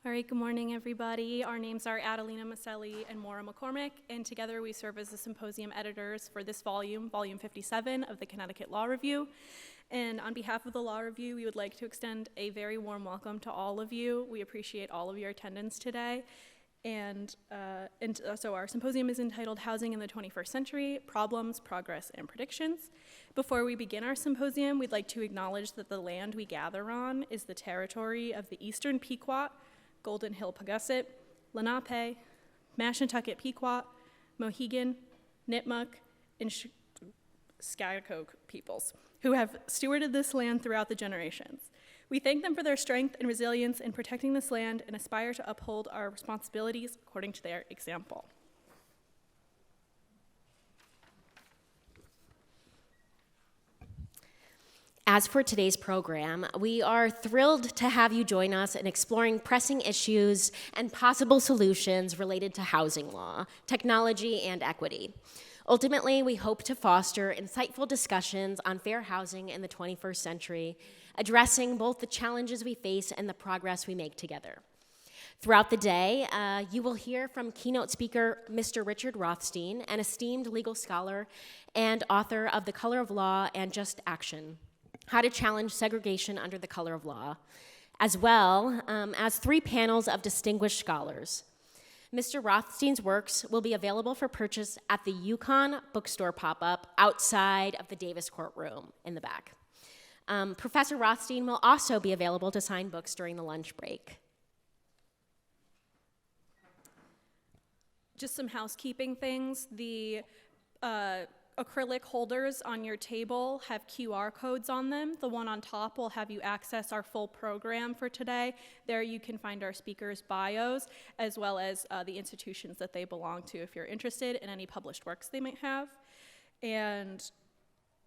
All right, good morning, everybody. Our names are Adelina Maselli and Maura McCormick, and together we serve as the symposium editors for this volume, volume 57 of the Connecticut Law Review. And on behalf of the Law Review, we would like to extend a very warm welcome to all of you. We appreciate all of your attendance today. And so our symposium is entitled Housing in the 21st Century, Problems, Progress, and Predictions. Before we begin our symposium, we'd like to acknowledge that the land we gather on is the territory of the Eastern Pequot, Golden Hill Pagusset, Lenape, Mashantucket Pequot, Mohegan, Nipmuc, and Schaghticoke peoples, who have stewarded this land throughout the generations. We thank them for their strength and resilience in protecting this land and aspire to uphold our responsibilities according to their example. As for today's program, we are thrilled to have you join us in exploring pressing issues and possible solutions related to housing law, technology, and equity. Ultimately, we hope to foster insightful discussions on fair housing in the 21st century, addressing both the challenges we face and the progress we make together. Throughout the day, you will hear from keynote speaker Mr. Richard Rothstein, an esteemed legal scholar and author of The Color of Law and Just Action: How to Challenge Segregation Under the Color of Law, as well as 3 panels of distinguished scholars. Mr. Rothstein's works will be available for purchase at the Yukon bookstore pop-up outside of the Davis courtroom in the back. Professor Rothstein will also be available to sign books during the lunch break. Just some housekeeping things. The acrylic holders on your table have QR codes on them. The one on top will have you access our full program for today. There you can find our speakers' bios, as well as the institutions that they belong to if you're interested in any published works they might have. And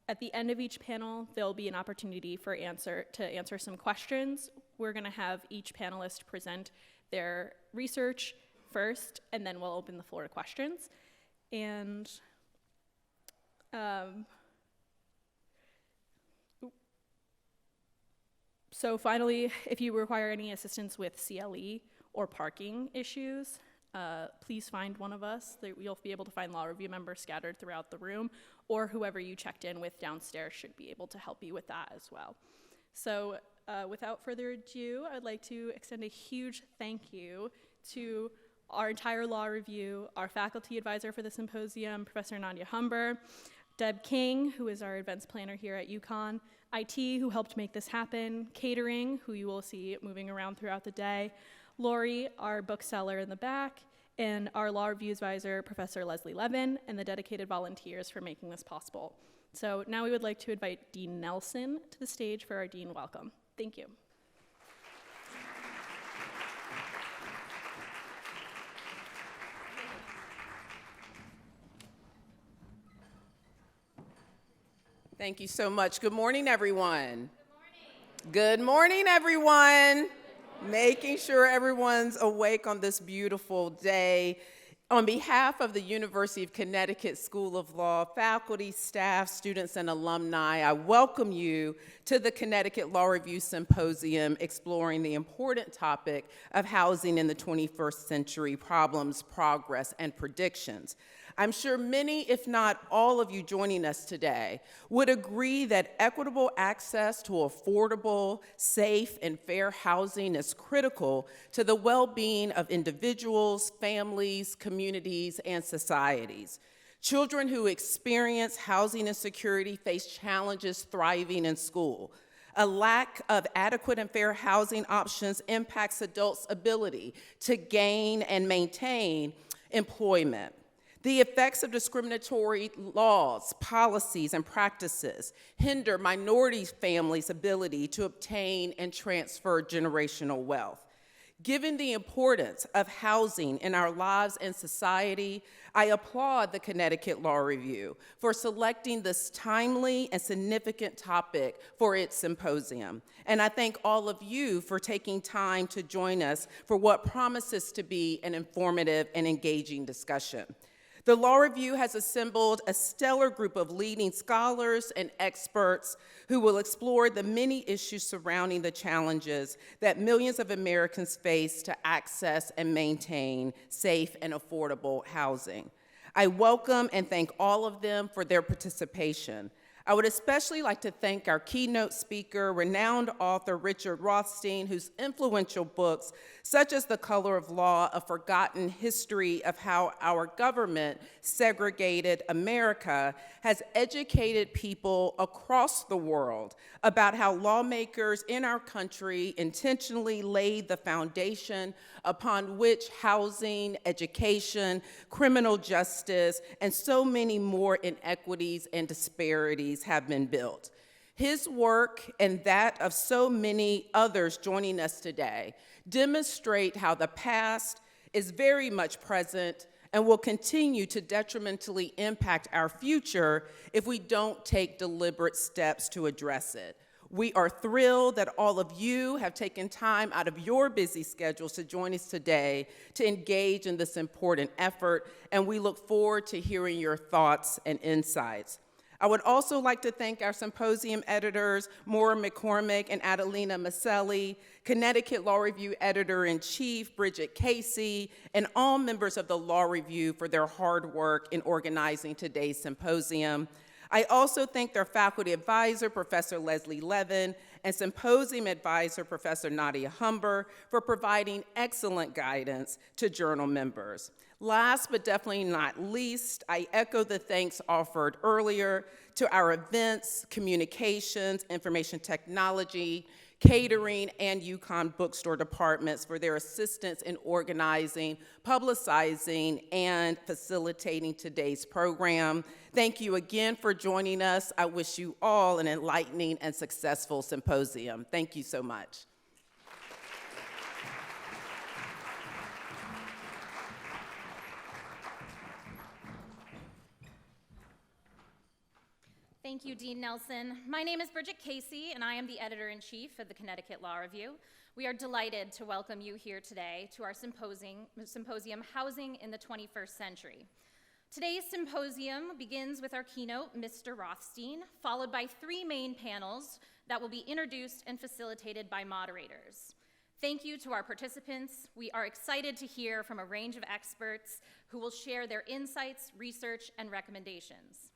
at the end of each panel, there'll be an opportunity to answer some questions. We're gonna have each panelist present their research first, and then we'll open the floor to questions. And so finally, if you require any assistance with CLE or parking issues, please find one of us. You'll be able to find Law Review members scattered throughout the room, or whoever you checked in with downstairs should be able to help you with that as well. So without further ado, I'd like to extend a huge thank you to our entire Law Review, our faculty advisor for the symposium, Professor Nadia Humber, Deb King, who is our events planner here at UConn, IT, who helped make this happen, catering, who you will see moving around throughout the day, Lori, our bookseller in the back, and our Law Review advisor, Professor Leslie Levin, and the dedicated volunteers for making this possible. So now we would like to invite Dean Nelson to the stage for our Dean welcome. Thank you. Thank you so much. Good morning, everyone. Good morning, everyone. Making sure everyone's awake on this beautiful day. On behalf of the University of Connecticut School of Law, faculty, staff, students, and alumni, I welcome you to the Connecticut Law Review Symposium exploring the important topic of housing in the 21st century: problems, progress, and predictions. I'm sure many, if not all of you joining us today, would agree that equitable access to affordable, safe, and fair housing is critical to the well-being of individuals, families, communities, and societies. Children who experience housing insecurity face challenges thriving in school. A lack of adequate and fair housing options impacts adults' ability to gain and maintain employment. The effects of discriminatory laws, policies, and practices hinder minority families' ability to obtain and transfer generational wealth. Given the importance of housing in our lives and society, I applaud the Connecticut Law Review for selecting this timely and significant topic for its symposium. And I thank all of you for taking time to join us for what promises to be an informative and engaging discussion. The Law Review has assembled a stellar group of leading scholars and experts who will explore the many issues surrounding the challenges that millions of Americans face to access and maintain safe and affordable housing. I welcome and thank all of them for their participation. I would especially like to thank our keynote speaker, renowned author Richard Rothstein, whose influential books, such as The Color of Law, A Forgotten History of How Our Government Segregated America, has educated people across the world about how lawmakers in our country intentionally laid the foundation upon which housing, education, criminal justice, and so many more inequities and disparities have been built. His work and that of so many others joining us today demonstrate how the past is very much present and will continue to detrimentally impact our future if we don't take deliberate steps to address it. We are thrilled that all of you have taken time out of your busy schedules to join us today to engage in this important effort, and we look forward to hearing your thoughts and insights. I would also like to thank our symposium editors, Maura McCormick and Adelina Maselli, Connecticut Law Review Editor-in-Chief, Bridget Casey, and all members of the Law Review for their hard work in organizing today's symposium. I also thank their faculty advisor, Professor Leslie Levin, and symposium advisor, Professor Nadia Humber, for providing excellent guidance to journal members. Last but definitely not least, I echo the thanks offered earlier to our events, communications, information technology, catering, and UConn bookstore departments for their assistance in organizing, publicizing, and facilitating today's program. Thank you again for joining us. I wish you all an enlightening and successful symposium. Thank you so much. Thank you, Dean Nelson. My name is Bridget Casey, and I am the editor-in-chief of the Connecticut Law Review. We are delighted to welcome you here today to our symposium, Housing in the 21st Century. Today's symposium begins with our keynote, Mr. Rothstein, followed by 3 main panels that will be introduced and facilitated by moderators. Thank you to our participants. We are excited to hear from a range of experts who will share their insights, research, and recommendations.